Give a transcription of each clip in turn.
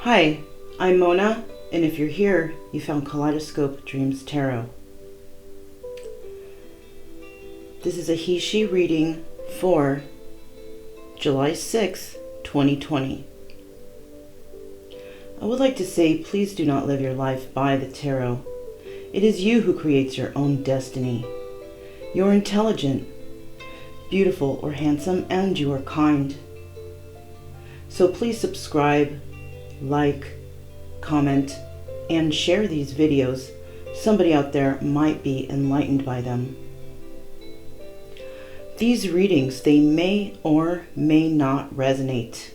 Hi, I'm Mona, and if you're here, you found Kaleidoscope Dreams Tarot. This is a he-she reading for July 6, 2020. I would like to say, please do not live your life by the tarot. It is you who creates your own destiny. You're intelligent, beautiful, or handsome, and you are kind. So please subscribe, like, comment, and share these videos. Somebody out there might be enlightened by them. These readings, they may or may not resonate.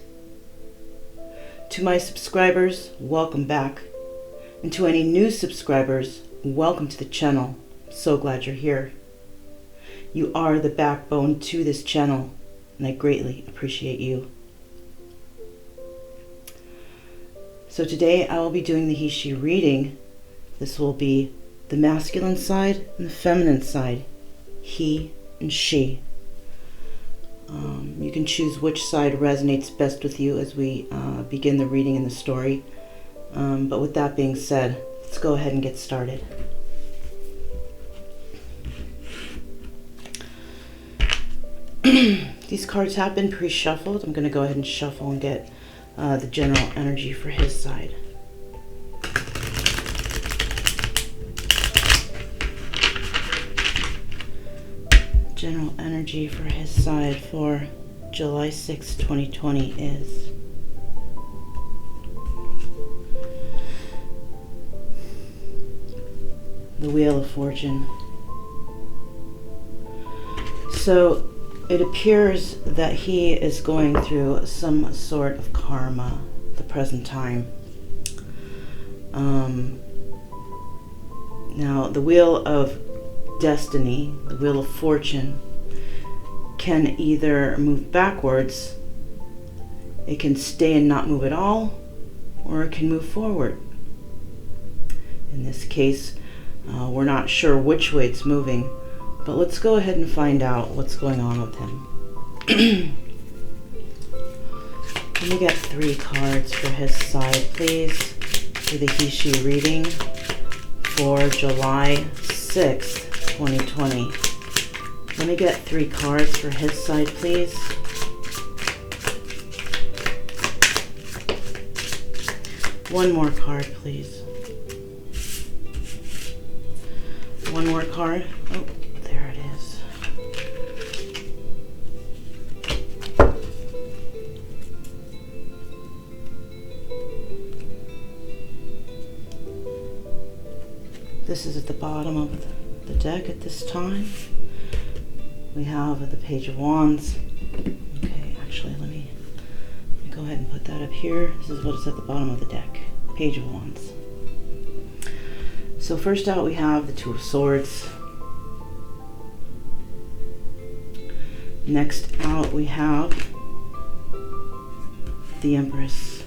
To my subscribers, welcome back. And to any new subscribers, welcome to the channel. So glad you're here. You are the backbone to this channel, and I greatly appreciate you. So today I will be doing the he-she reading. This will be the masculine side and the feminine side, he and she. You can choose which side resonates best with you as we begin the reading and the story. But with that being said, let's go ahead and get started. These cards have been pre-shuffled. I'm going to go ahead and shuffle and get the general energy for his side. General energy for his side for July 6, 2020 is the Wheel of Fortune. So it appears that he is going through some sort of karma at the present time. Now, the Wheel of Destiny, the Wheel of Fortune, can either move backwards, it can stay and not move at all, or it can move forward. In this case, we're not sure which way it's moving, but let's go ahead and find out what's going on with him. Let me get 3 cards for his side, please, for the he-she reading for July 6th, 2020. Let me get 3 cards for his side, please. One more card, please. One more card. Oh, there it is. This is at the bottom of the deck at this time. We have the Page of Wands. Okay, actually, let me go ahead and put that up here. This is what is at the bottom of the deck. Page of Wands. So first out we have the Two of Swords. Next out we have the Empress.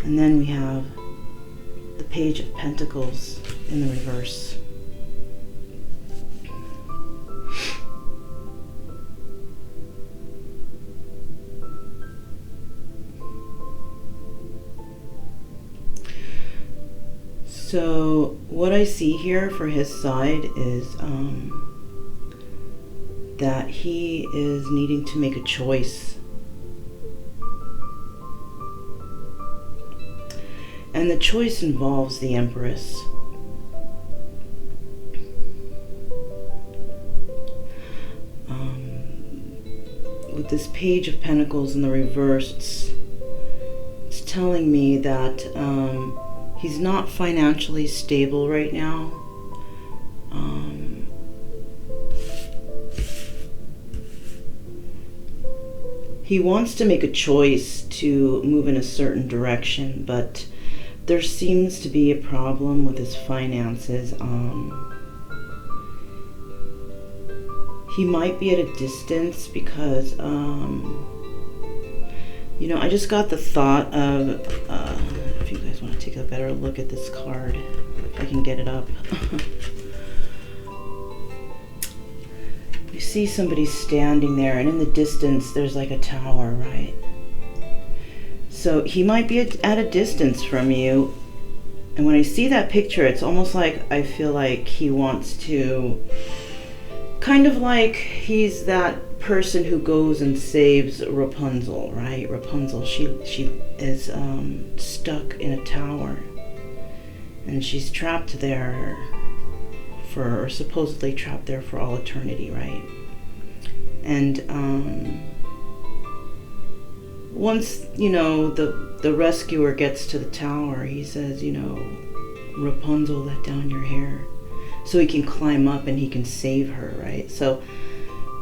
And then we have the Page of Pentacles in the reverse. So what I see here for his side is that he is needing to make a choice. And the choice involves the Empress. With this Page of Pentacles in the reverse, it's telling me that he's not financially stable right now. He wants to make a choice to move in a certain direction, but there seems to be a problem with his finances. He might be at a distance because, you know, I just got the thought of, if you guys want to take a better look at this card, if I can get it up. You see somebody standing there, and in the distance there's like a tower, right? So he might be at a distance from you. And when I see that picture, it's almost like I feel like he wants to, kind of like he's that person who goes and saves Rapunzel, right? Rapunzel, she is stuck in a tower, and she's trapped there or supposedly trapped there for all eternity, right? And once, you know, the rescuer gets to the tower, he says, you know, Rapunzel, let down your hair, so he can climb up and he can save her, right? So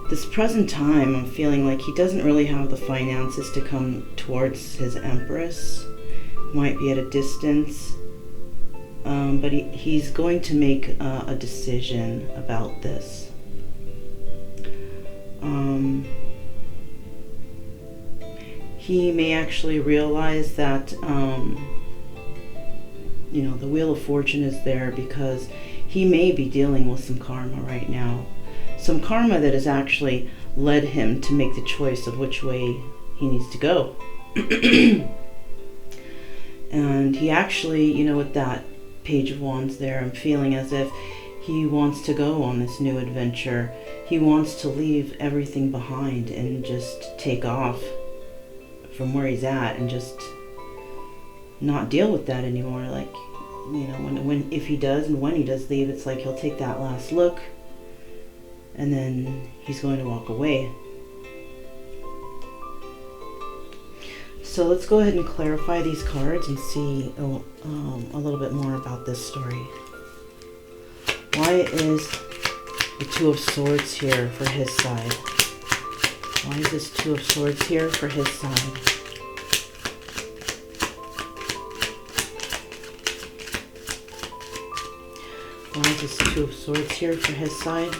this present time, I'm feeling like he doesn't really have the finances to come towards his Empress. Might be at a distance, but he's going to make a decision about this. He may actually realize that, you know, the Wheel of Fortune is there because he may be dealing with some karma right now. Some karma that has actually led him to make the choice of which way he needs to go. And he actually, you know, with that Page of Wands there, I'm feeling as if he wants to go on this new adventure. He wants to leave everything behind and just take off from where he's at and just not deal with that anymore. Like, you know, if he does and when he does leave, it's like he'll take that last look and then he's going to walk away. So let's go ahead and clarify these cards and see a little bit more about this story. Why is the Two of Swords here for his side? Why is this Two of Swords here for his side? Why is this Two of Swords here for his side?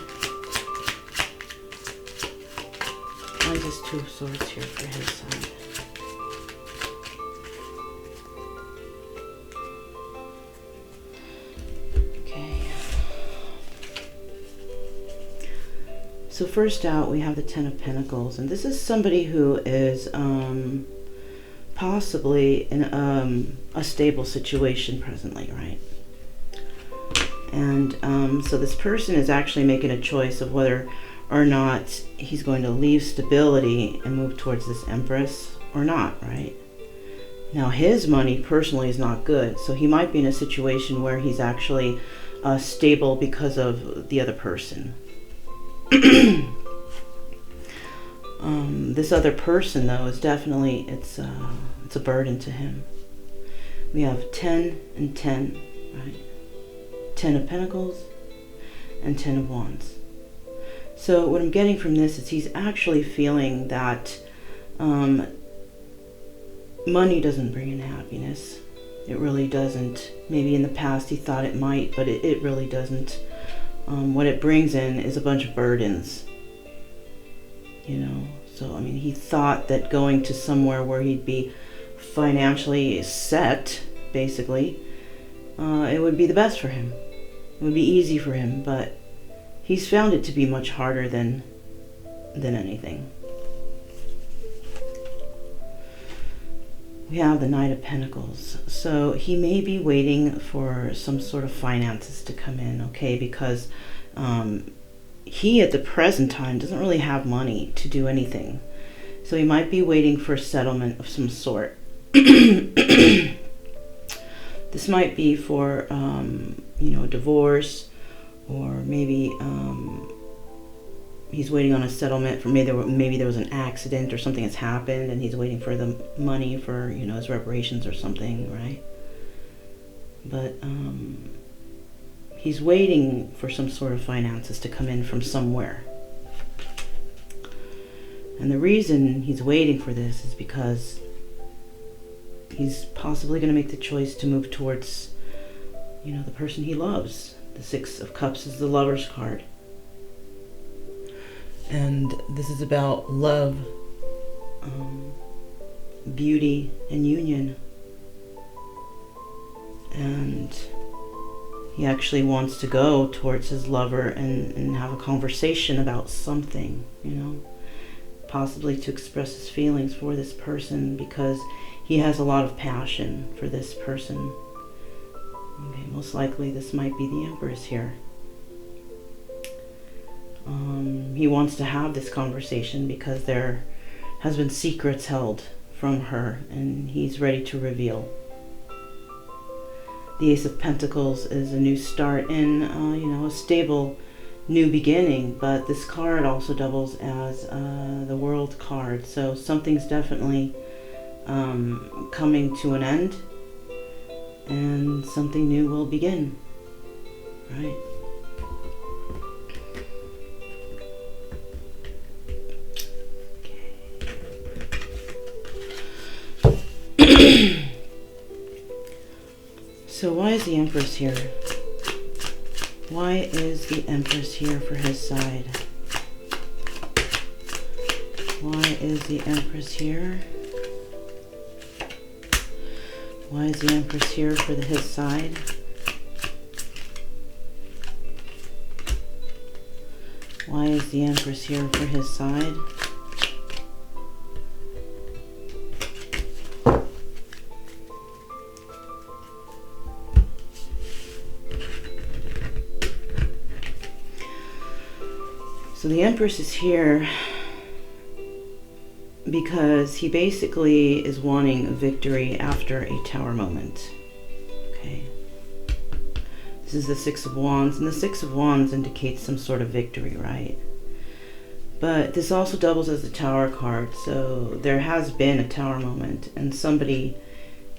Why is this Two of Swords here for his side? Okay. So first out, we have the Ten of Pentacles, and this is somebody who is possibly in a stable situation presently, right? And so this person is actually making a choice of whether or not he's going to leave stability and move towards this Empress or not, right? Now his money personally is not good, so he might be in a situation where he's actually stable because of the other person. This other person, though, is definitely, it's a burden to him. We have 10 and 10, right? 10 of Pentacles and 10 of Wands. So what I'm getting from this is he's actually feeling that money doesn't bring in happiness. It really doesn't. Maybe in the past he thought it might, but it really doesn't. What it brings in is a bunch of burdens, you know. So I mean, he thought that going to somewhere where he'd be financially set, basically, it would be the best for him. It would be easy for him, but he's found it to be much harder than anything. We have the Knight of Pentacles. So he may be waiting for some sort of finances to come in, okay? Because he at the present time doesn't really have money to do anything. So he might be waiting for a settlement of some sort. This might be for, you know, a divorce, or maybe he's waiting on a settlement for maybe there was an accident or something that's happened, and he's waiting for the money for, you know, his reparations or something, right? But he's waiting for some sort of finances to come in from somewhere. And the reason he's waiting for this is because he's possibly going to make the choice to move towards, you know, the person he loves. The Six of Cups is the Lover's card. And this is about love, beauty, and union. And he actually wants to go towards his lover and have a conversation about something, you know. possibly to express his feelings for this person, because he has a lot of passion for this person. Okay, most likely this might be the Empress here. He wants to have this conversation because there has been secrets held from her, and he's ready to reveal. The Ace of Pentacles is a new start in, a stable new beginning, but this card also doubles as the World card. So something's definitely coming to an end, and something new will begin, right? So why is the Empress here? Why is the Empress here for his side? Why is the Empress here? Why is the Empress here for his side? Why is the Empress here for his side? So the Empress is here because he basically is wanting a victory after a Tower moment. Okay. This is the Six of Wands, and the Six of Wands indicates some sort of victory, right? But this also doubles as the Tower card, so there has been a Tower moment, and somebody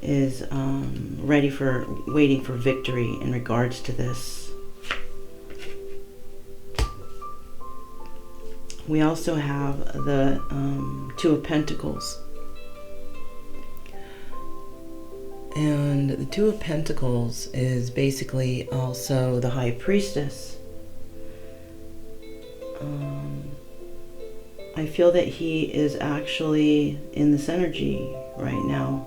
is waiting for victory in regards to this. We also have the Two of Pentacles. And the Two of Pentacles is basically also the High Priestess. I feel that he is actually in this energy right now.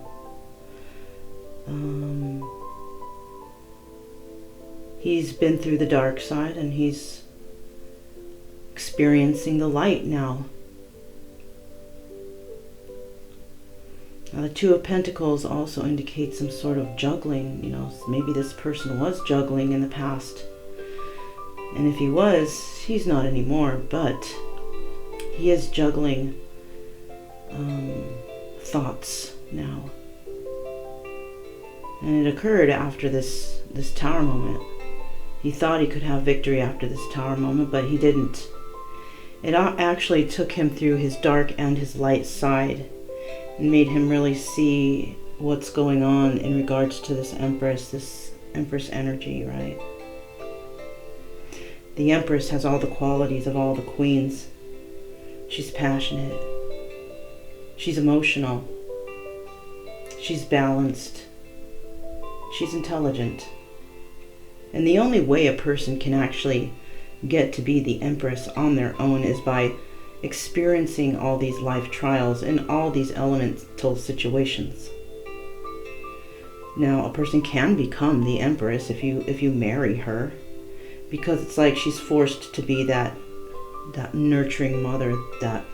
He's been through the dark side, and he's experiencing the light now. Now the Two of Pentacles also indicates some sort of juggling. Maybe this person was juggling in the past, and if he was, he's not anymore, but he is juggling thoughts now. And it occurred after this Tower moment. He thought he could have victory after this Tower moment, but he didn't. It actually took him through his dark and his light side, and made him really see what's going on in regards to this Empress energy, right? The Empress has all the qualities of all the queens. She's passionate. She's emotional. She's balanced. She's intelligent. And the only way a person can actually get to be the Empress on their own is by experiencing all these life trials and all these elemental situations. Now, a person can become the Empress if you marry her, because it's like she's forced to be that nurturing mother, that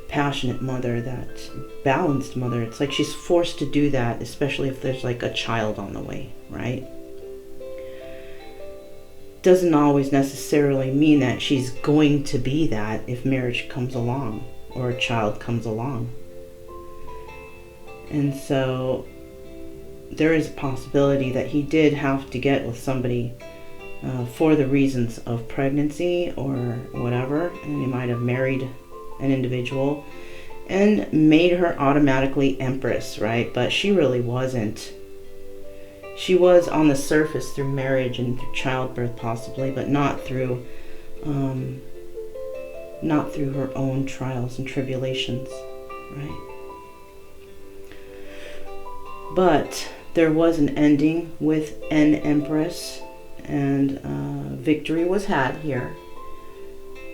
passionate mother, that balanced mother. It's like she's forced to do that, especially if there's like a child on the way, right? Doesn't always necessarily mean that she's going to be that if marriage comes along or a child comes along. And so there is a possibility that he did have to get with somebody for the reasons of pregnancy or whatever, and he might have married an individual and made her automatically Empress, right? But she really wasn't. She was on the surface through marriage and through childbirth possibly, but not through her own trials and tribulations, right? But there was an ending with an Empress, and victory was had here.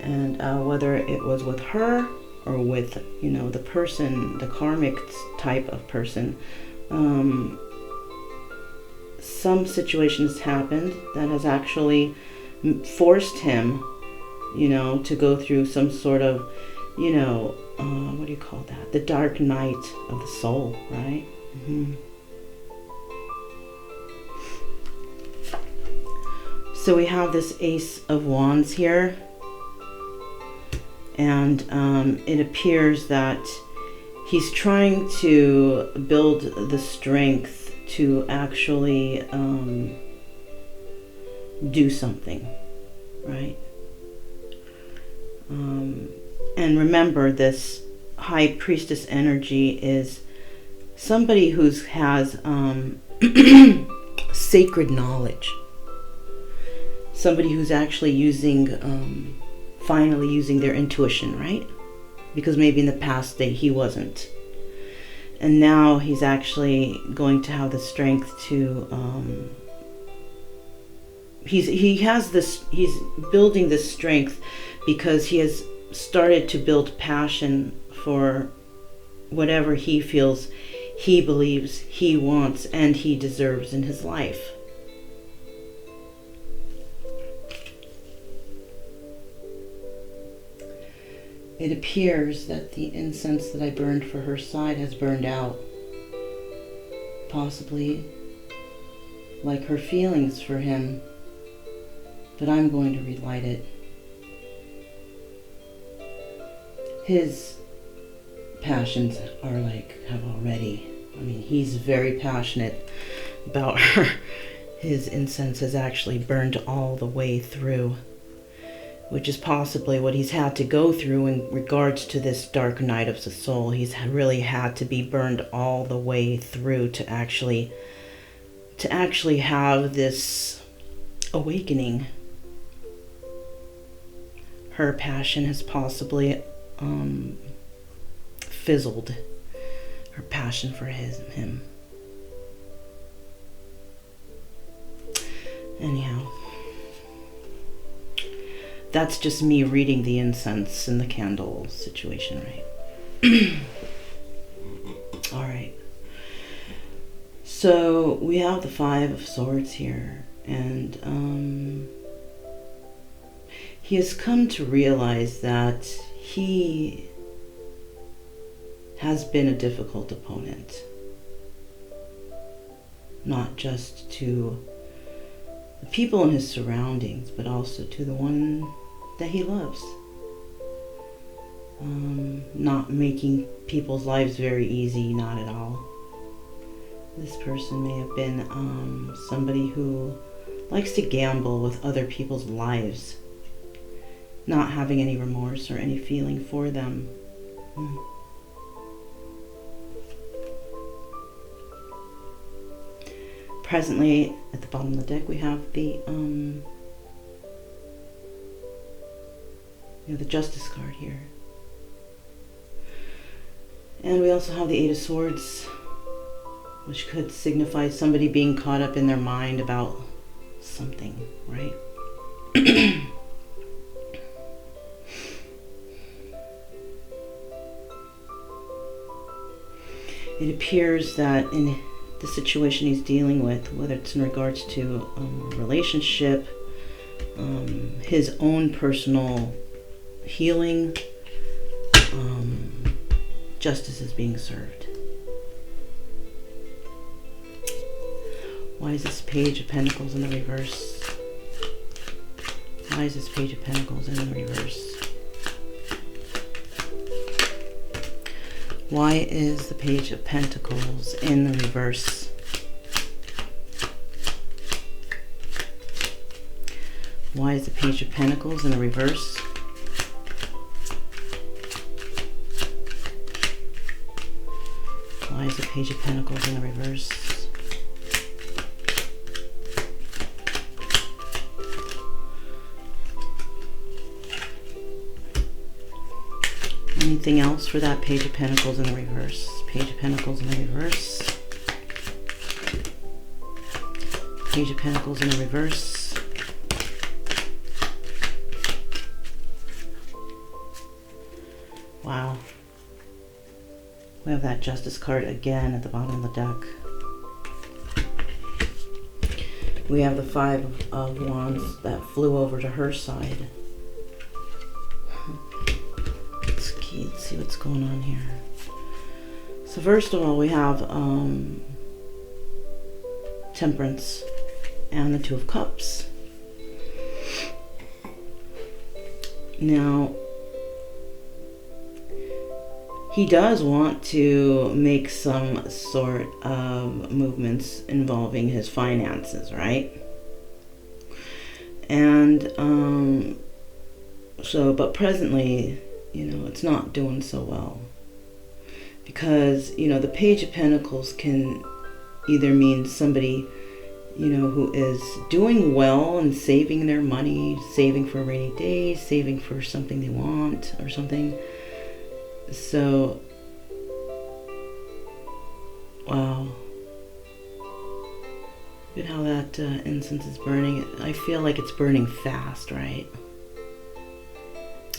And whether it was with her or with, the person, the karmic type of person, some situations happened that has actually forced him, to go through some sort of you know, what do you call that? The dark night of the soul, right? So we have this Ace of Wands here. And it appears that he's trying to build the strength to actually do something, right? And remember, this High Priestess energy is somebody who has sacred knowledge. Somebody who's actually using, finally using their intuition, right? Because maybe in the past he wasn't. And now he's actually going to have the strength to, he's building this strength because he has started to build passion for whatever he feels, he believes, he wants, and he deserves in his life. It appears that the incense that I burned for her side has burned out. Possibly like her feelings for him, but I'm going to relight it. His passions are have already, he's very passionate about her. His incense has actually burned all the way through, which is possibly what he's had to go through in regards to this dark night of the soul. He's really had to be burned all the way through to actually have this awakening. Her passion has possibly fizzled. Her passion for him. Anyhow, that's just me reading the incense and the candle situation, right? All right. So we have the Five of Swords here, and he has come to realize that he has been a difficult opponent, not just to the people in his surroundings, but also to the one that he loves. Not making people's lives very easy, not at all. This person may have been somebody who likes to gamble with other people's lives, not having any remorse or any feeling for them. Presently, at the bottom of the deck, we have the the Justice card here. And we also have the Eight of Swords, which could signify somebody being caught up in their mind about something, right? It appears that in the situation he's dealing with, whether it's in regards to a relationship, his own personal healing, justice is being served. Why is this Page of Pentacles in the reverse? Why is this Page of Pentacles in the reverse? Why is the Page of Pentacles in the reverse? Why is the Page of Pentacles in the reverse? Why is the Page of Pentacles in the reverse? Anything else for that Page of Pentacles in the reverse? Page of Pentacles in the reverse. Page of Pentacles in the reverse. Wow. We have that Justice card again at the bottom of the deck. We have the Five of Wands that flew over to her side. Let's keep see what's going on here. So first of all, we have Temperance and the Two of Cups. Now, he does want to make some sort of movements involving his finances, right? And but presently, it's not doing so well. Because, the Page of Pentacles can either mean somebody, who is doing well and saving their money, saving for a rainy day, saving for something they want or something. So, wow. Look at how that incense is burning. I feel like it's burning fast, right?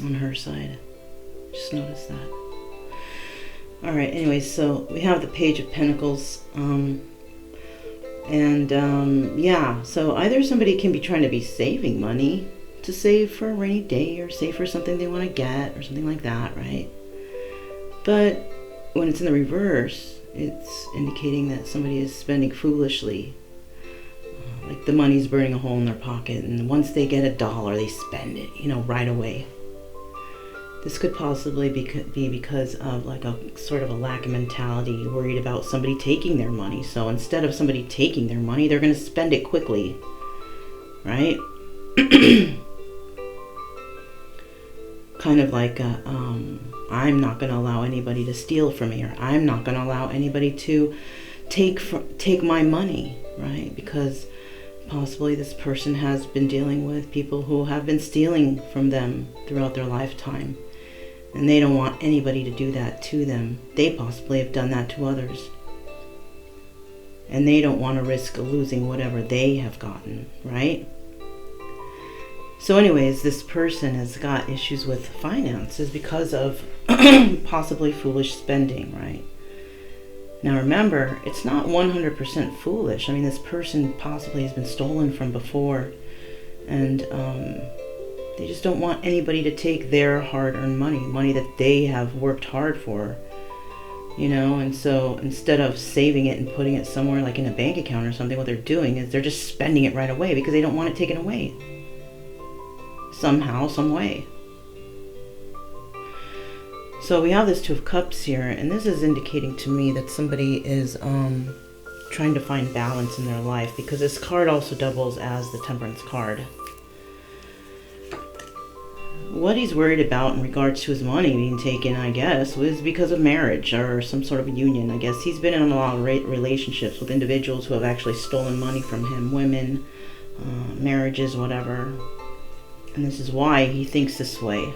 On her side. Just notice that. Alright, anyway, so we have the Page of Pentacles. Yeah, so either somebody can be trying to be saving money to save for a rainy day or save for something they want to get or something like that, right? But when it's in the reverse, it's indicating that somebody is spending foolishly. Like the money's burning a hole in their pocket, and once they get $1, they spend it, right away. This could possibly be because of like a sort of a lack of mentality, worried about somebody taking their money. So instead of somebody taking their money, they're going to spend it quickly, right? Kind of like, I'm not going to allow anybody to steal from me, or I'm not going to allow anybody to take my money, right? Because possibly this person has been dealing with people who have been stealing from them throughout their lifetime. And they don't want anybody to do that to them. They possibly have done that to others. And they don't want to risk losing whatever they have gotten, right? So anyways, this person has got issues with finances because of possibly foolish spending, right? Now remember, it's not 100% foolish. I mean, this person possibly has been stolen from before. And they just don't want anybody to take their hard-earned money that they have worked hard for, and so instead of saving it and putting it somewhere like in a bank account or something, what they're doing is they're just spending it right away because they don't want it taken away somehow, some way. So we have this Two of Cups here, and this is indicating to me that somebody is trying to find balance in their life, because this card also doubles as the Temperance card. What he's worried about in regards to his money being taken, I guess, was because of marriage or some sort of a union. I guess he's been in a lot of relationships with individuals who have actually stolen money from him, women, marriages, whatever. And this is why he thinks this way.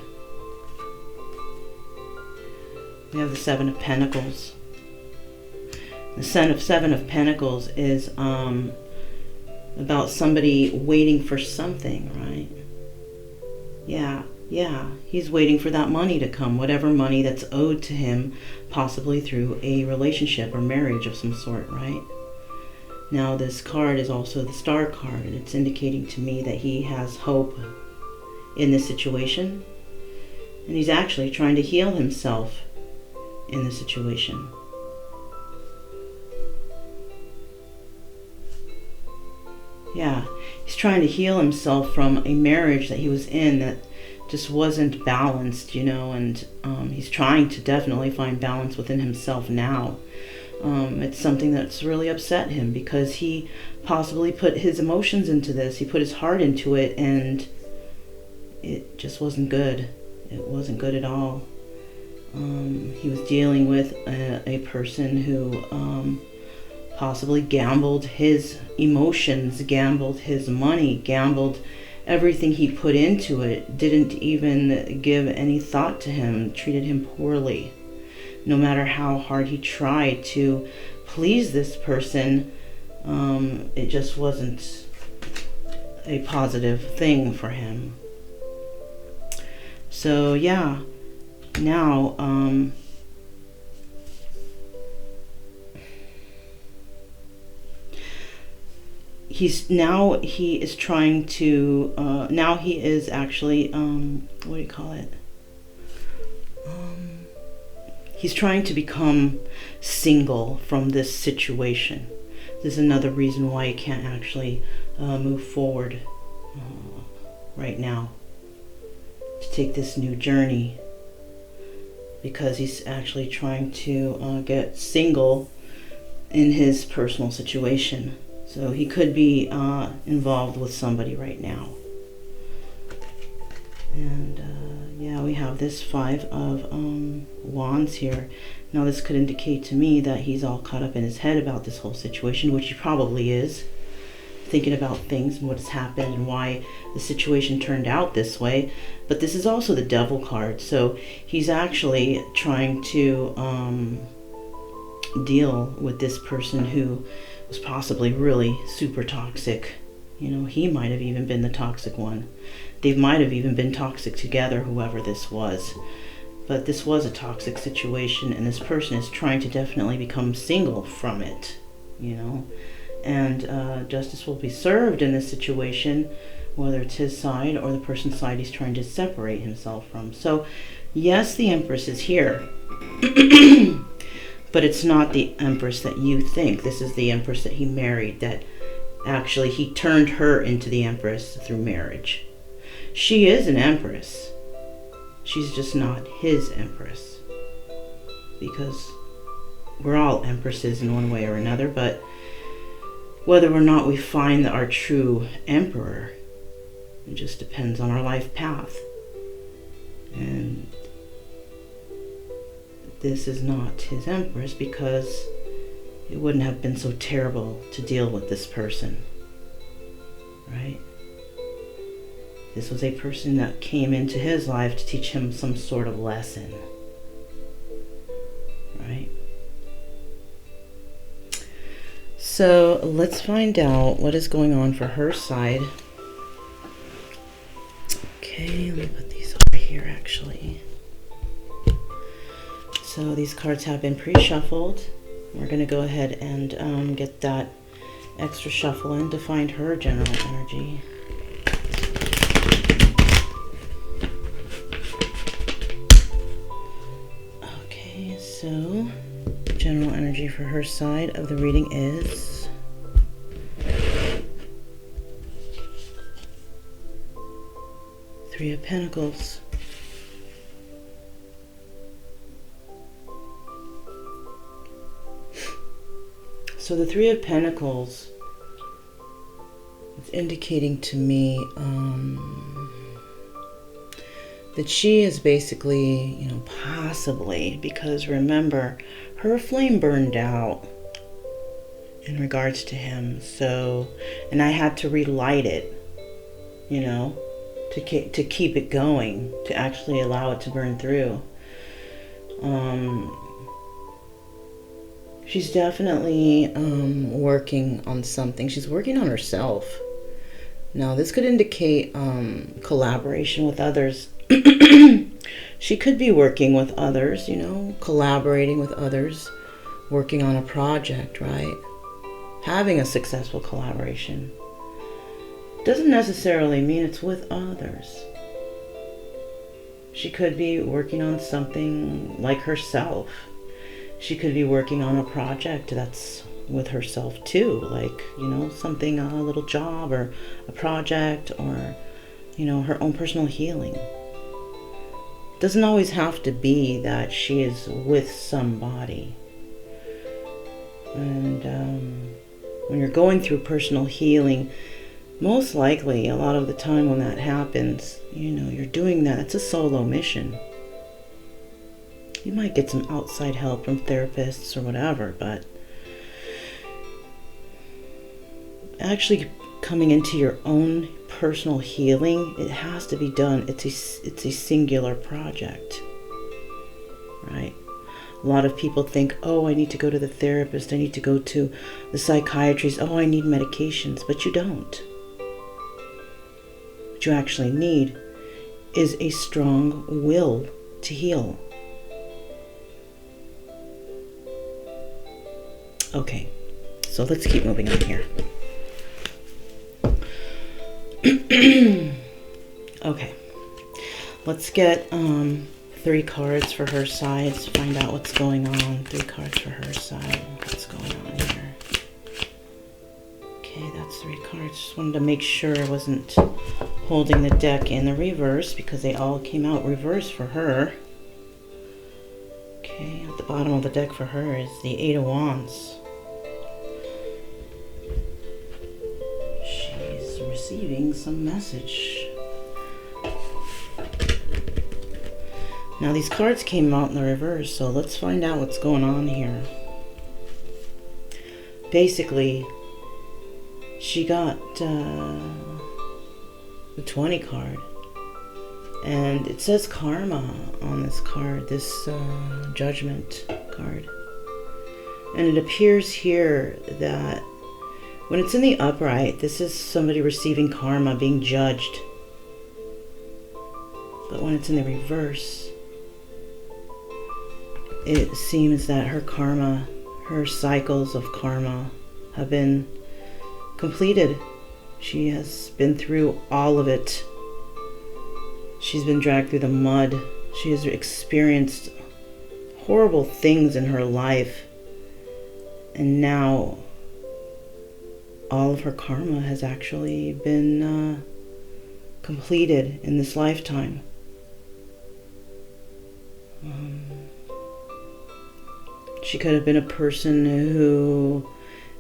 We have the Seven of Pentacles. The Seven of Pentacles is about somebody waiting for something, right? Yeah, he's waiting for that money to come, whatever money that's owed to him, possibly through a relationship or marriage of some sort, right? Now this card is also the Star card, and it's indicating to me that he has hope in this situation, and he's actually trying to heal himself in this situation. Yeah, he's trying to heal himself from a marriage that he was in that just wasn't balanced, and he's trying to definitely find balance within himself now. It's something that's really upset him because he possibly put his emotions into this, he put his heart into it, and it just wasn't good. It wasn't good at all. He was dealing with a person who possibly gambled his emotions, gambled his money, gambled everything he put into it, didn't even give any thought to him, treated him poorly. No matter how hard he tried to please this person, it just wasn't a positive thing for him. So yeah, now he is trying to now he is actually what do you call it, he's trying to become single from this situation. This is another reason why he can't actually move forward right now to take this new journey, because he's actually trying to get single in his personal situation. So he could be involved with somebody right now. And yeah, we have this 5 of Wands here. Now this could indicate to me that he's all caught up in his head about this whole situation, which he probably is, thinking about things and what's happened and why the situation turned out this way. But this is also the Devil card, so he's actually trying to deal with this person who was possibly really super toxic. You know, he might have even been the toxic one. They might have even been toxic together, whoever this was. But this was a toxic situation, and this person is trying to definitely become single from it, you know. And justice will be served in this situation, whether it's his side or the person's side he's trying to separate himself from. So, yes, the Empress is here. But it's not the Empress that you think. This is the Empress that he married, that actually he turned her into the Empress through marriage. She is an Empress. She's just not his Empress. Because we're all Empresses in one way or another, but whether or not we find our true Emperor, it just depends on our life path. And this is not his Empress, because it wouldn't have been so terrible to deal with this person, right? This was a person that came into his life to teach him some sort of lesson, right? So let's find out what is going on for her side. Okay, let me put these over here actually. So these cards have been pre-shuffled. We're going to go ahead and get that extra shuffle in to find her general energy. Okay, so general energy for her side of the reading is Three of Pentacles. So the Three of Pentacles is indicating to me that she is basically, you know, possibly, because remember, her flame burned out in regards to him. So, and I had to relight it, you know, to keep it going, to actually allow it to burn through. She's definitely working on something. She's working on herself. Now, this could indicate collaboration with others. She could be working with others, you know, collaborating with others, working on a project, right? Having a successful collaboration. Doesn't necessarily mean it's with others. She could be working on something like herself. She could be working on a project that's with herself too, like, you know, something, a little job or a project, or, you know, her own personal healing. Doesn't always have to be that she is with somebody. And when you're going through personal healing, most likely a lot of the time when that happens, you know, you're doing that. It's a solo mission. You might get some outside help from therapists or whatever, but actually coming into your own personal healing, it has to be done. It's a singular project, right? A lot of people think, oh, I need to go to the therapist, I need to go to the psychiatrist, oh, I need medications, but you don't. What you actually need is a strong will to heal. Okay, so let's keep moving on here. Okay, let's get 3 cards for her side to find out what's going on. 3 cards for her side. What's going on here? Okay, that's 3 cards. Just wanted to make sure I wasn't holding the deck in the reverse because they all came out reverse for her. Okay, at the bottom of the deck for her is the 8 of Wands. She's receiving some message. Now these cards came out in the reverse, so let's find out what's going on here. Basically, she got the 20 card, and it says karma on this card, this judgment card. And it appears here that when it's in the upright, this is somebody receiving karma, being judged. But when it's in the reverse, it seems that her karma, her cycles of karma have been completed. She has been through all of it. She's been dragged through the mud. She has experienced horrible things in her life. And now all of her karma has actually been completed in this lifetime. She could have been a person who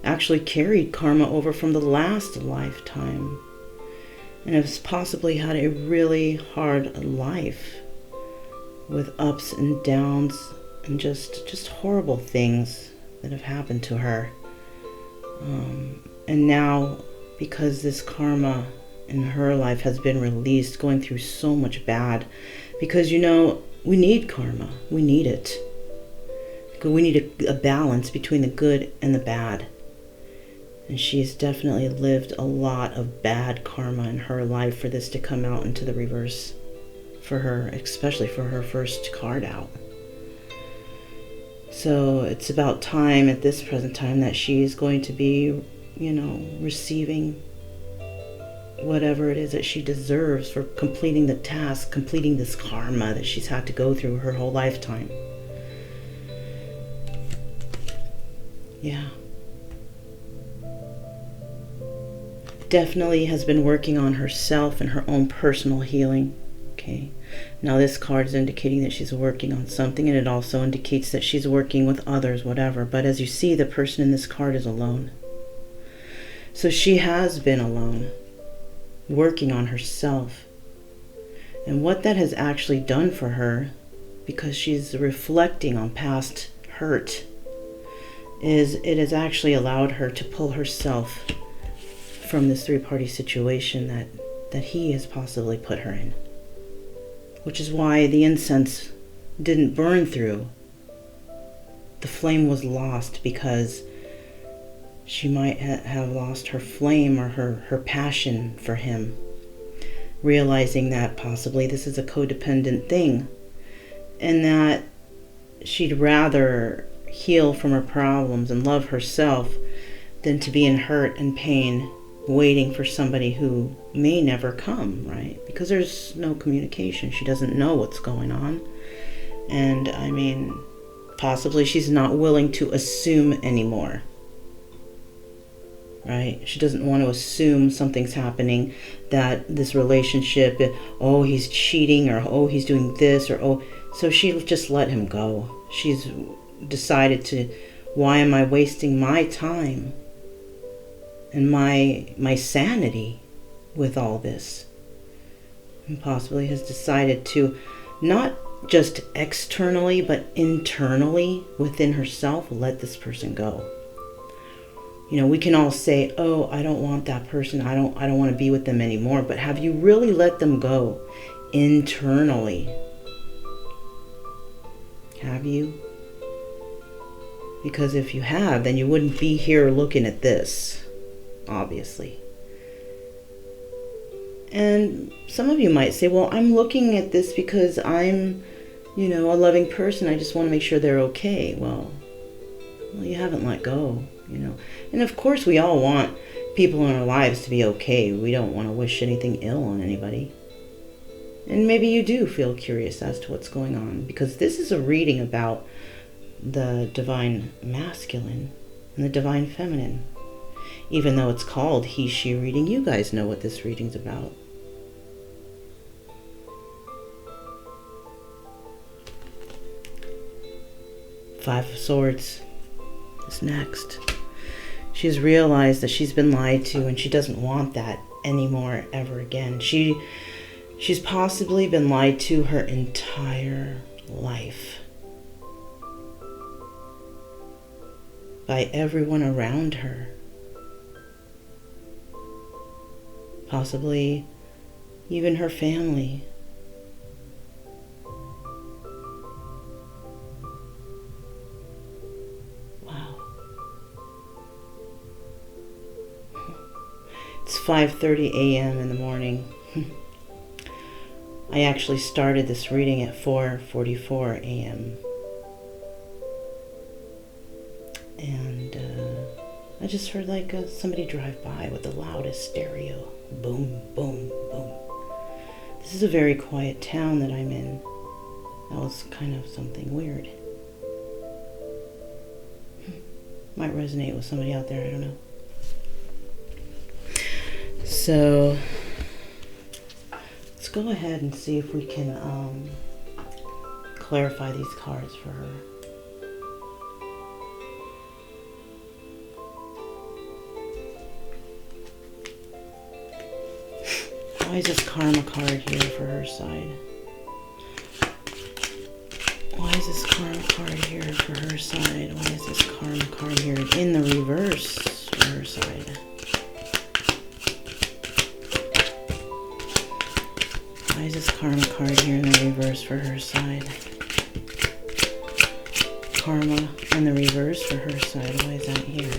actually carried karma over from the last lifetime and has possibly had a really hard life with ups and downs and just horrible things that have happened to her. And now, because this karma in her life has been released, going through so much bad, because we need karma. We need it. We need a balance between the good and the bad. And she's definitely lived a lot of bad karma in her life for this to come out into the reverse for her, especially for her first card out. So it's about time at this present time that she's going to be, receiving whatever it is that she deserves for completing the task, completing this karma that she's had to go through her whole lifetime. Yeah. Definitely has been working on herself and her own personal healing. Okay. Now this card is indicating that she's working on something, and it also indicates that she's working with others, whatever. But as you see, the person in this card is alone. So she has been alone, working on herself. And what that has actually done for her, because she's reflecting on past hurt, is it has actually allowed her to pull herself from this 3-party situation that he has possibly put her in. Which is why the incense didn't burn through. The flame was lost because she might have lost her flame or her passion for him, realizing that possibly this is a codependent thing and that she'd rather heal from her problems and love herself than to be in hurt and pain waiting for somebody who may never come, right? Because there's no communication. She doesn't know what's going on. And possibly she's not willing to assume anymore, right? She doesn't want to assume something's happening, that this relationship, he's cheating, or he's doing this, or so she just let him go. She's decided to, why am I wasting my time and my sanity with all this? And possibly has decided to not just externally but internally within herself let this person go. We can all say, I don't want that person, I don't want to be with them anymore, but have you really let them go internally? Have you? Because if you have, then you wouldn't be here looking at this, obviously. And some of you might say, well, I'm looking at this because I'm, a loving person. I just want to make sure they're okay. Well, you haven't let go, And of course, we all want people in our lives to be okay. We don't want to wish anything ill on anybody. And maybe you do feel curious as to what's going on, because this is a reading about the divine masculine and the divine feminine. Even though it's called he, she reading, you guys know what this reading's about. Five of Swords is next. She's realized that she's been lied to, and she doesn't want that anymore ever again. She's possibly been lied to her entire life by everyone around her. Possibly even her family. Wow. It's 5:30 a.m. in the morning. I actually started this reading at 4:44 a.m. And I just heard like somebody drive by with the loudest stereo. Boom, boom, boom. This is a very quiet town that I'm in. That was kind of something weird. Might resonate with somebody out there, I don't know. So let's go ahead and see if we can clarify these cards for her. Why is this karma card here for her side? Why is this karma card here for her side? Why is this karma card here in the reverse for her side? Why is this karma card here in the reverse for her side? Karma in the reverse for her side. Why is that here?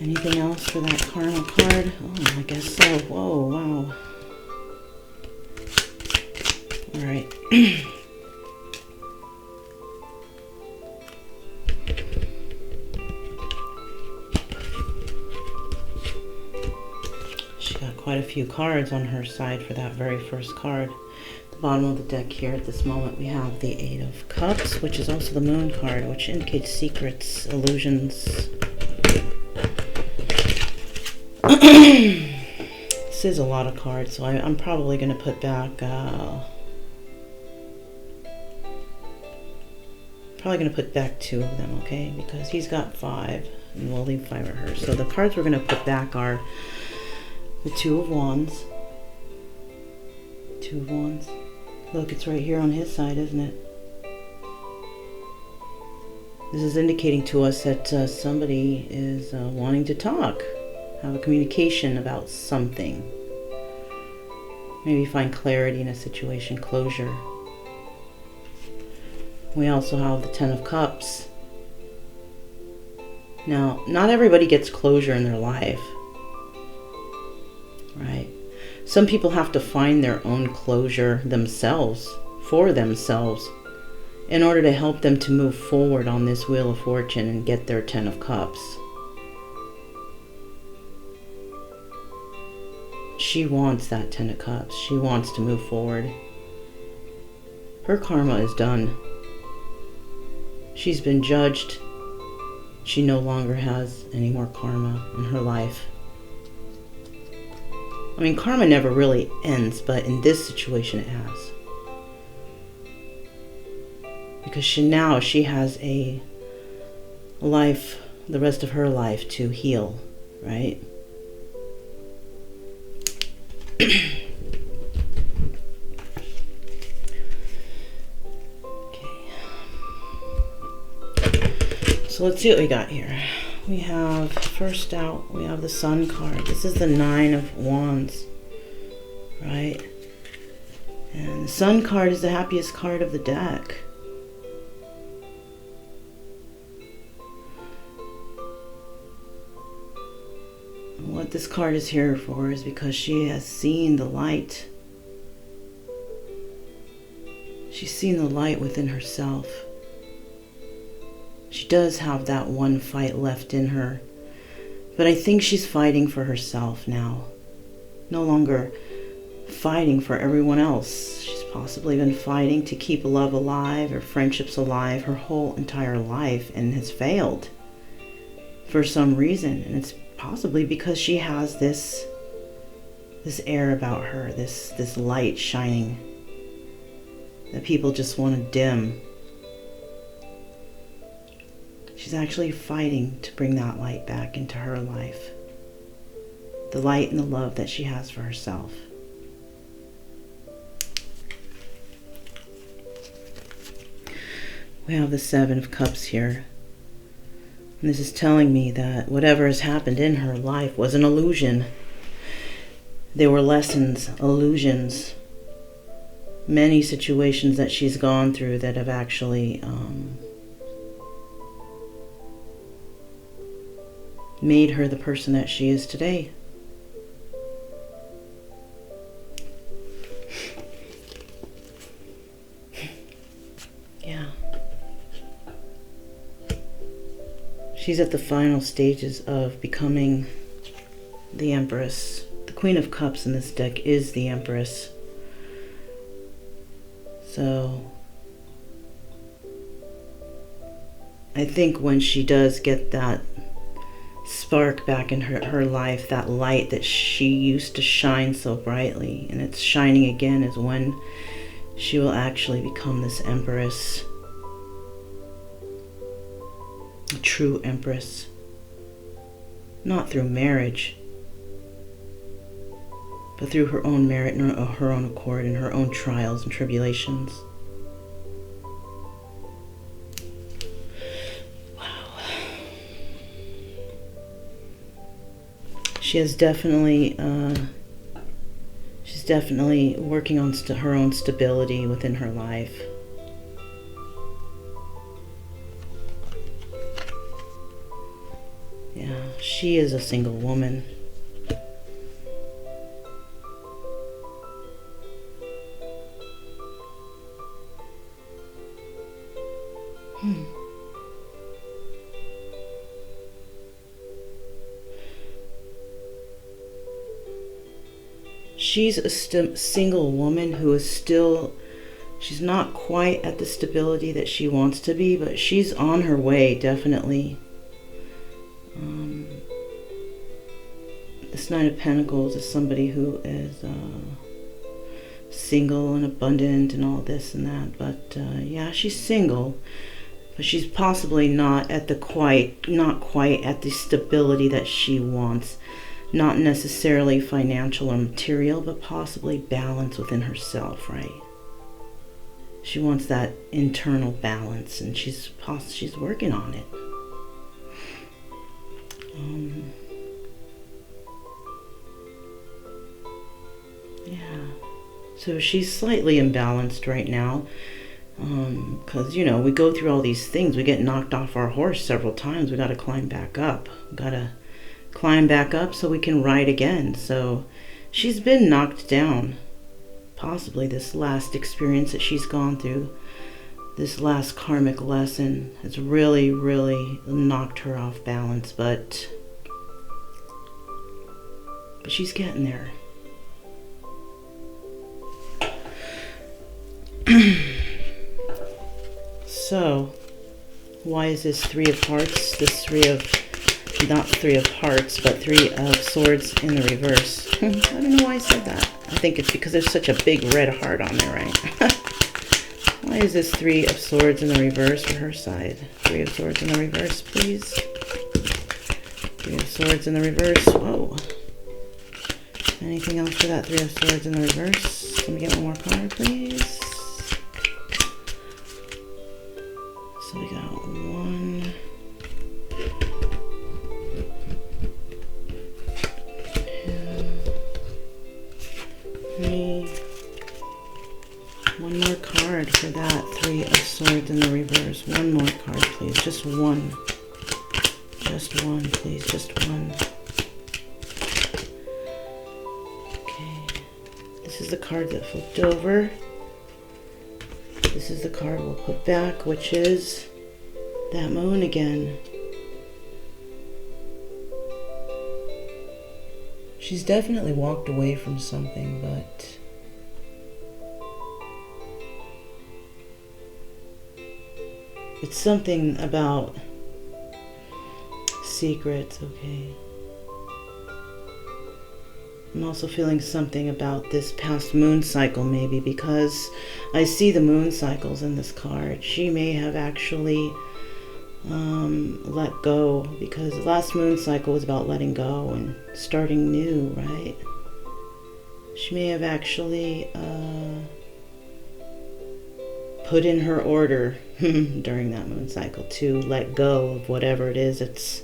Anything else for that karma card? Oh, I guess so. Whoa, wow. All right. She got quite a few cards on her side for that very first card. At the bottom of the deck here at this moment we have the Eight of Cups, which is also the Moon card, which indicates secrets, illusions. This is a lot of cards, so I'm probably going to put back two of them, okay? Because he's got 5, and we'll leave 5 of her. So the cards we're going to put back are the Two of Wands. Two of Wands. Look, it's right here on his side, isn't it? This is indicating to us that somebody is wanting to talk. Have a communication about something. Maybe find clarity in a situation, closure. We also have the Ten of Cups. Now, not everybody gets closure in their life, right? Some people have to find their own closure themselves, for themselves, in order to help them to move forward on this Wheel of Fortune and get their Ten of Cups. She wants that Ten of Cups. She wants to move forward. Her karma is done. She's been judged. She no longer has any more karma in her life. I mean, karma never really ends, but in this situation it has. Because she has a life, the rest of her life to heal, right? So let's see what we got here. We have, first out, we have the Sun card. This is the Nine of Wands, right? And the Sun card is the happiest card of the deck. What this card is here for is because she has seen the light. She's seen the light within herself. She does have that one fight left in her, but I think she's fighting for herself now. No longer fighting for everyone else. She's possibly been fighting to keep love alive or friendships alive her whole entire life and has failed for some reason. And it's possibly because she has this air about her, this light shining that people just want to dim. She's actually fighting to bring that light back into her life. The light and the love that she has for herself. We have the Seven of Cups here. And this is telling me that whatever has happened in her life was an illusion. There were lessons, illusions, many situations that she's gone through that have actually made her the person that she is today. Yeah. She's at the final stages of becoming the Empress. The Queen of Cups in this deck is the Empress. So I think when she does get that spark back in her life, that light that she used to shine so brightly, and it's shining again, is when she will actually become this Empress. A true Empress. Not through marriage, but through her own merit and her own accord and her own trials and tribulations. Wow. She has definitely, she's definitely working on her own stability within her life. Yeah, she is a single woman. She's a single woman who is still, she's not quite at the stability that she wants to be, but she's on her way, definitely. This Knight of Pentacles is somebody who is single and abundant and all this and that, but yeah, she's single, but she's possibly not quite at the stability that she wants. Not necessarily financial or material, but possibly balance within herself, right? She wants that internal balance, and she's working on it. Yeah. So she's slightly imbalanced right now. Because, you know, we go through all these things. We get knocked off our horse several times. We got to climb back up. We got to climb back up so we can ride again. So she's been knocked down. Possibly this last experience that she's gone through, this last karmic lesson, has really, really knocked her off balance. But she's getting there. So, why is this Three of Hearts? This not Three of Hearts, but Three of Swords in the reverse. I don't know why I said that. I think it's because there's such a big red heart on there, right? Why is this Three of Swords in the reverse for her side? Three of Swords in the reverse, please. Three of Swords in the reverse. Whoa. Anything else for that Three of Swords in the reverse? Let me get one more card, please. So we got 1, 2, 3. One more card for that Three of Swords in the reverse. One more card, please. Just one. Just one, please. Just one. Okay. This is the card that flipped over. This is the card we'll put back, which is that moon again. She's definitely walked away from something, but it's something about secrets, okay? I'm also feeling something about this past moon cycle, maybe, because I see the moon cycles in this card. She may have actually let go, because the last moon cycle was about letting go and starting new, right? She may have actually put in her order during that moon cycle to let go of whatever it is that's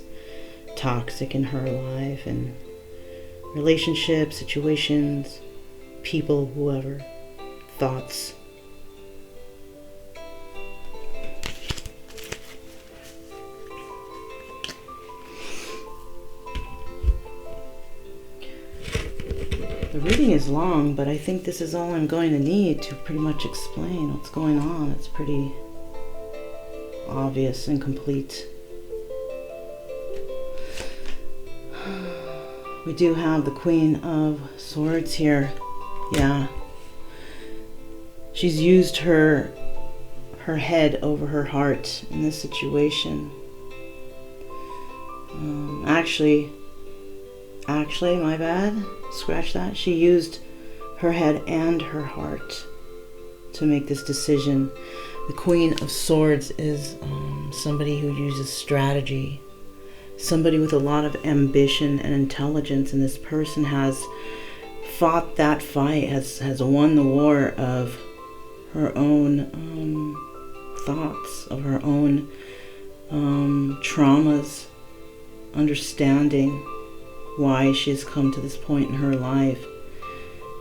toxic in her life, and relationships, situations, people, whoever, thoughts. The reading is long, but I think this is all I'm going to need to pretty much explain what's going on. It's pretty obvious and complete. We do have the Queen of Swords here. Yeah. She's used her head over her heart in this situation. Actually, my bad. Scratch that. She used her head and her heart to make this decision. The Queen of Swords is somebody who uses strategy, somebody with a lot of ambition and intelligence, and this person has fought that fight, has won the war of her own thoughts, of her own traumas, understanding why she's come to this point in her life,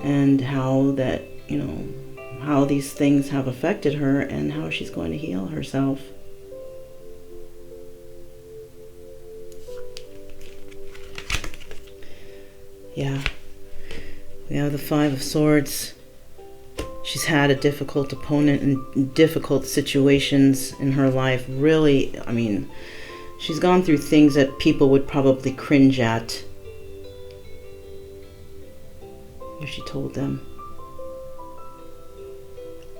and how that, how these things have affected her, and how she's going to heal herself. Yeah, we have the Five of Swords. She's had a difficult opponent and difficult situations in her life. Really, she's gone through things that people would probably cringe at if she told them.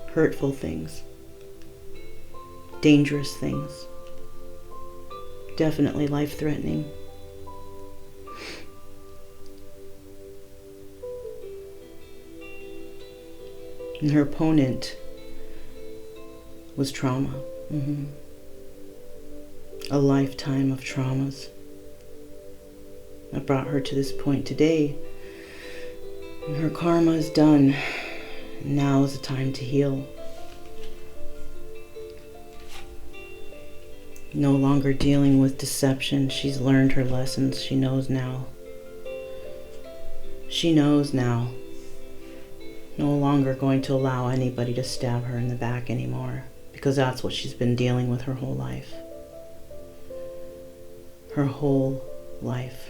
Hurtful things. Dangerous things. Definitely life-threatening. And her opponent was trauma. A lifetime of traumas that brought her to this point today. And her karma is done. Now is the time to heal. No longer dealing with deception. She's learned her lessons. She knows now. She knows now. No longer going to allow anybody to stab her in the back anymore, because that's what she's been dealing with her whole life. Her whole life.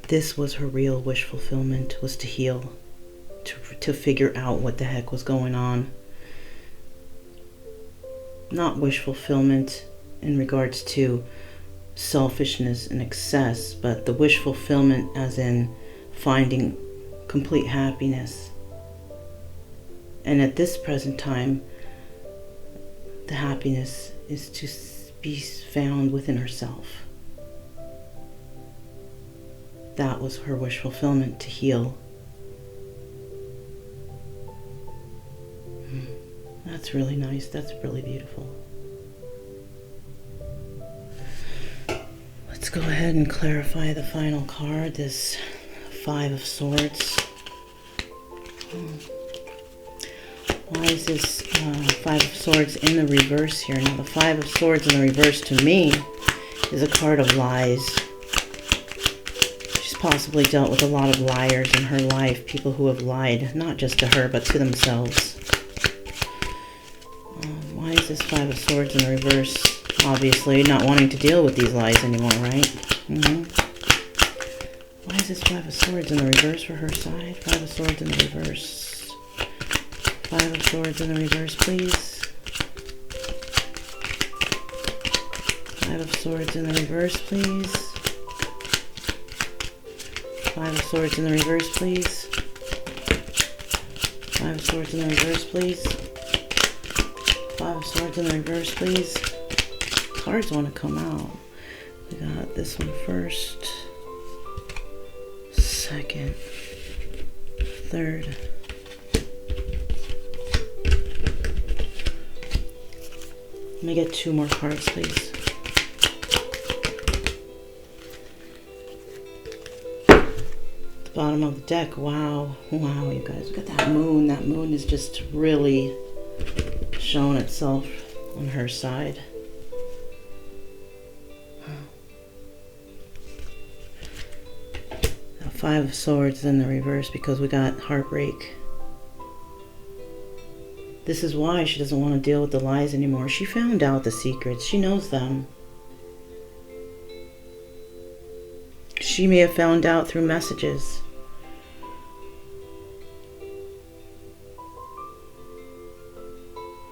This was her real wish fulfillment, was to heal, to figure out what the heck was going on. Not wish fulfillment in regards to selfishness and excess, but the wish fulfillment as in finding complete happiness. And at this present time, the happiness is to be found within herself. That was her wish fulfillment, to heal. That's really nice. That's really beautiful. Let's go ahead and clarify the final card, this Five of Swords. Why is this Five of Swords in the reverse here? Now, the Five of Swords in the reverse to me is a card of lies. She's possibly dealt with a lot of liars in her life, people who have lied, not just to her, but to themselves. Why is this Five of Swords in the reverse? Obviously not wanting to deal with these lies anymore, right? Why is this Five of Swords in the reverse for her side? Five of Swords in the reverse. Five of Swords in the reverse, please. Five of Swords in the reverse, please. Five of Swords in the reverse, please. Five of Swords in the reverse, please. Five of Swords in the reverse, please. Cards want to come out. We got this one first, second, third. Let me get two more cards, please. The bottom of the deck. Wow. Wow, you guys. Look at that moon. That moon is just really showing itself on her side. Five of Swords in the reverse because we got heartbreak. This is why she doesn't want to deal with the lies anymore. She found out the secrets. She knows them. She may have found out through messages.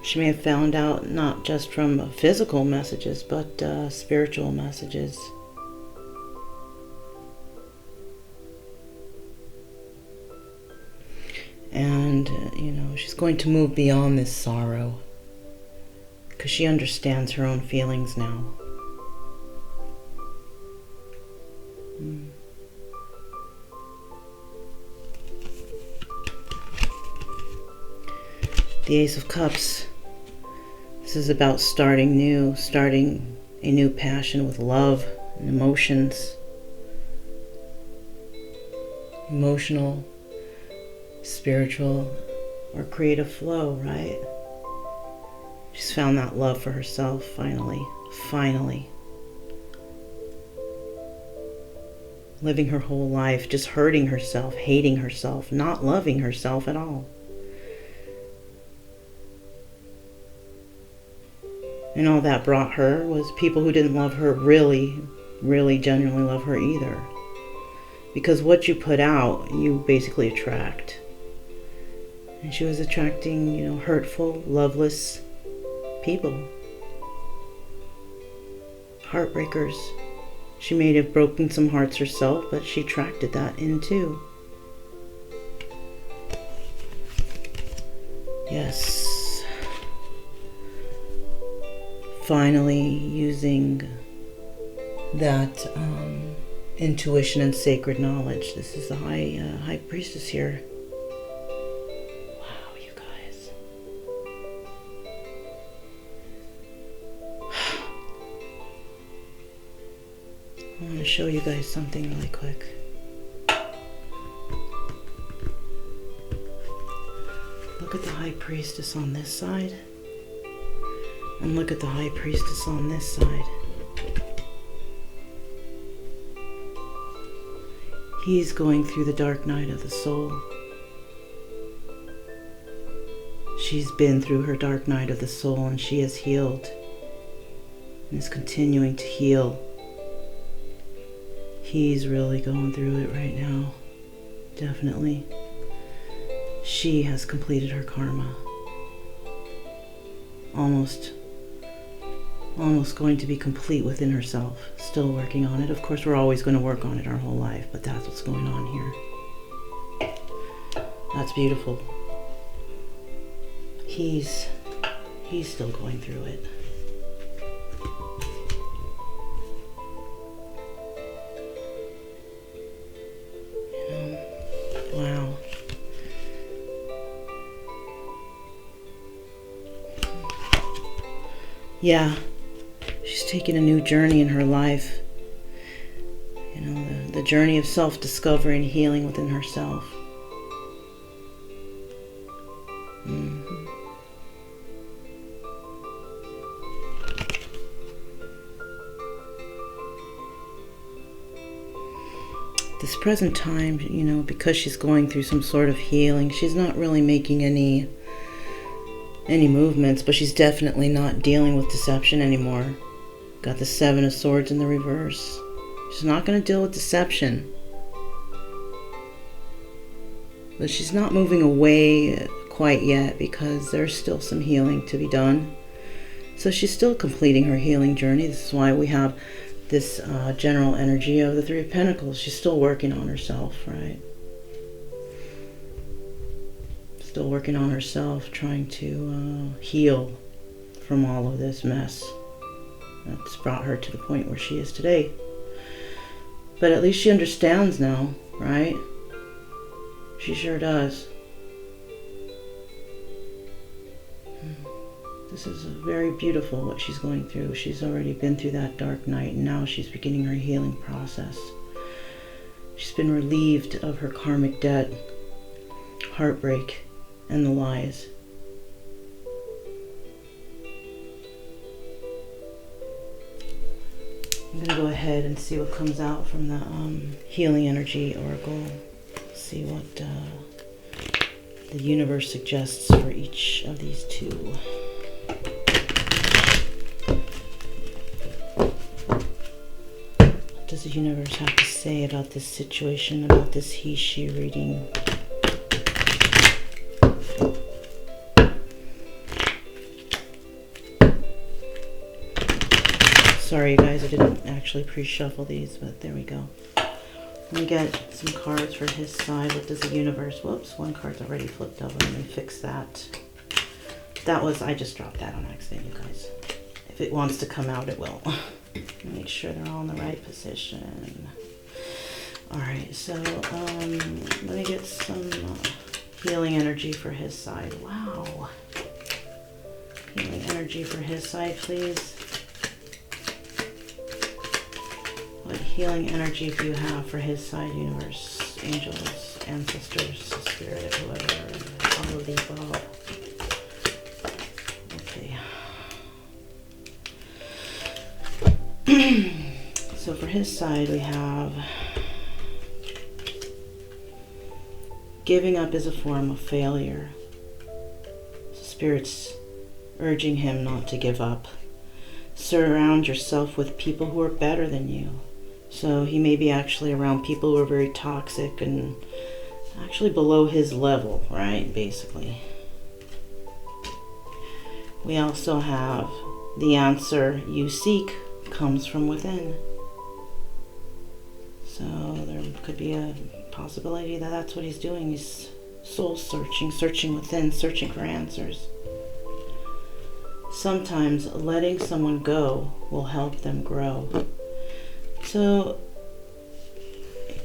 She may have found out not just from physical messages, but spiritual messages. And, you know, she's going to move beyond this sorrow because she understands her own feelings now. The Ace of Cups. This is about starting new, starting a new passion with love and emotions. Emotional, spiritual, or creative flow, right? She's found that love for herself, finally. Finally. Living her whole life, just hurting herself, hating herself, not loving herself at all. And all that brought her was people who didn't love her really genuinely love her either. Because what you put out, you basically attract. And she was attracting, you know, hurtful, loveless people. Heartbreakers. She may have broken some hearts herself, but she attracted that in too. Yes. Finally using that intuition and sacred knowledge. This is the high priestess here. Wow, you guys. I want to show you guys something really quick. Look at the high priestess on this side. And look at the high priestess on this side. He's going through the dark night of the soul. She's been through her dark night of the soul and she has healed and is continuing to heal. He's really going through it right now. Definitely. She has completed her karma. Almost going to be complete within herself. Still working on it. Of course, we're always going to work on it our whole life, but that's what's going on here. That's beautiful. He's still going through it. You know, wow. Yeah. She's taking a new journey in her life. You know, the journey of self-discovery and healing within herself. This present time, you know, because she's going through some sort of healing, she's not really making any movements, but she's definitely not dealing with deception anymore. Got the Seven of Swords in the reverse. She's not going to deal with deception. But she's not moving away quite yet because there's still some healing to be done. So she's still completing her healing journey. This is why we have this general energy of the Three of Pentacles. She's still working on herself, right? Still working on herself, trying to heal from all of this mess that's brought her to the point where she is today. But at least she understands now, right? She sure does. This is very beautiful what she's going through. She's already been through that dark night, and now she's beginning her healing process. She's been relieved of her karmic debt, heartbreak, and the lies. I'm going to go ahead and see what comes out from the Healing Energy Oracle. See what the universe suggests for each of these two. What does the universe have to say about this situation, about this he-she reading? Sorry, you guys, I didn't actually pre-shuffle these, but there we go. Let me get some cards for his side. What does the universe... Whoops, one card's already flipped over. Let me fix that. That was... I just dropped that on accident, you guys. If it wants to come out, it will. Make sure they're all in the right position. Alright, so let me get some healing energy for his side. Wow. Healing energy for his side, please. What healing energy do you have for his side, universe, angels, ancestors, spirit, whoever, all of the above? Okay. So for his side, we have giving up is a form of failure. Spirit's urging him not to give up. Surround yourself with people who are better than you. So he may be actually around people who are very toxic and actually below his level, right? Basically. We also have the answer you seek comes from within. So there could be a possibility that that's what he's doing. He's soul searching, searching within, searching for answers. Sometimes letting someone go will help them grow. So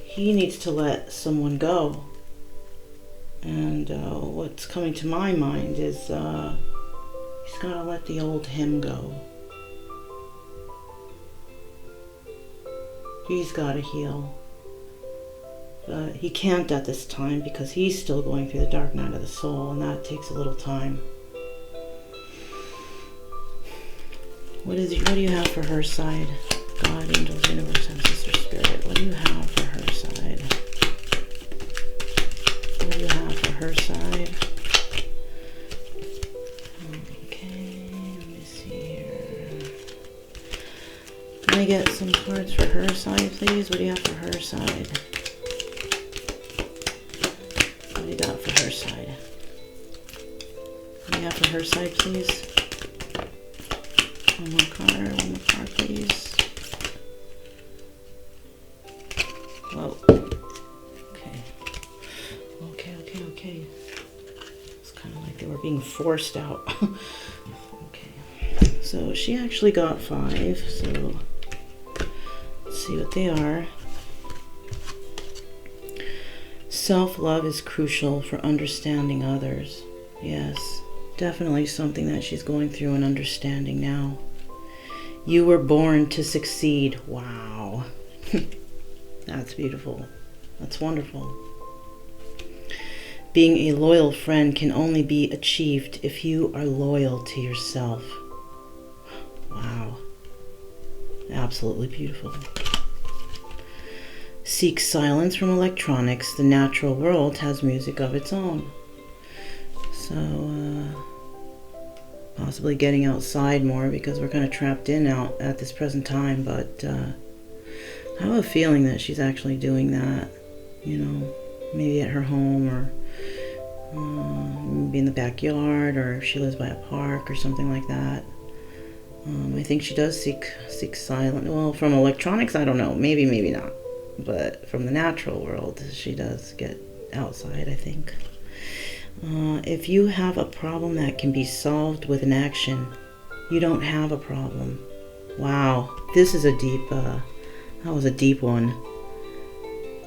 he needs to let someone go. And what's coming to my mind is he's got to let the old him go. He's got to heal. But he can't at this time because he's still going through the dark night of the soul, and that takes a little time. What do you have for her side? God, angels, universe, ancestor, spirit. What do you have for her side? What do you have for her side? Okay, let me see here. Let me get some cards for her side, please. What do you have for her side? What do you got for her side? What do you have for her side, please? One more card, please. Whoa. Okay. It's kind of like they were being forced out. Okay. So she actually got 5. So let's see what they are. Self-love is crucial for understanding others. Yes, definitely something that she's going through and understanding now. You were born to succeed. Wow. That's beautiful. That's wonderful. Being a loyal friend can only be achieved if you are loyal to yourself. Wow. Absolutely beautiful. Seek silence from electronics. The natural world has music of its own. So, possibly getting outside more because we're kind of trapped in out at this present time, but I have a feeling that she's actually doing that, you know, maybe at her home or maybe in the backyard, or if she lives by a park or something like that. I think she does seek silence. Well, from electronics, I don't know. Maybe not. But from the natural world, she does get outside, I think. If you have a problem that can be solved with an action, you don't have a problem. Wow, this is a deep, that was a deep one.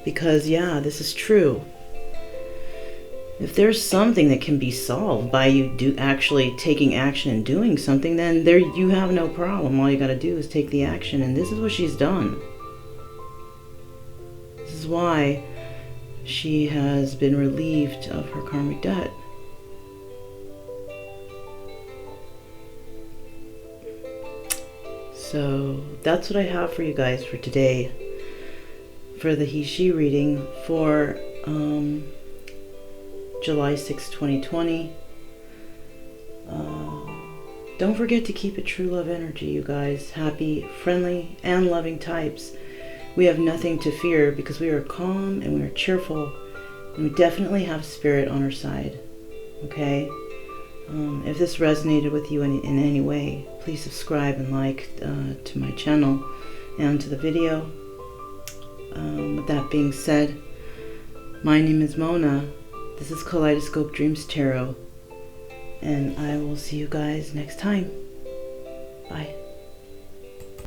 Because, yeah, this is true. If there's something that can be solved by you actually taking action and doing something, then there you have no problem. All you got to do is take the action, and this is what she's done. This is why she has been relieved of her karmic debt. So that's what I have for you guys for today, for the he-she reading for July 6, 2020. Don't forget to keep it true love energy, you guys. Happy, friendly, and loving types. We have nothing to fear because we are calm and we are cheerful, and we definitely have spirit on our side. Okay? If this resonated with you in any way, please subscribe and like to my channel and to the video. With that being said, my name is Mona. This is Kaleidoscope Dreams Tarot, and I will see you guys next time. Bye.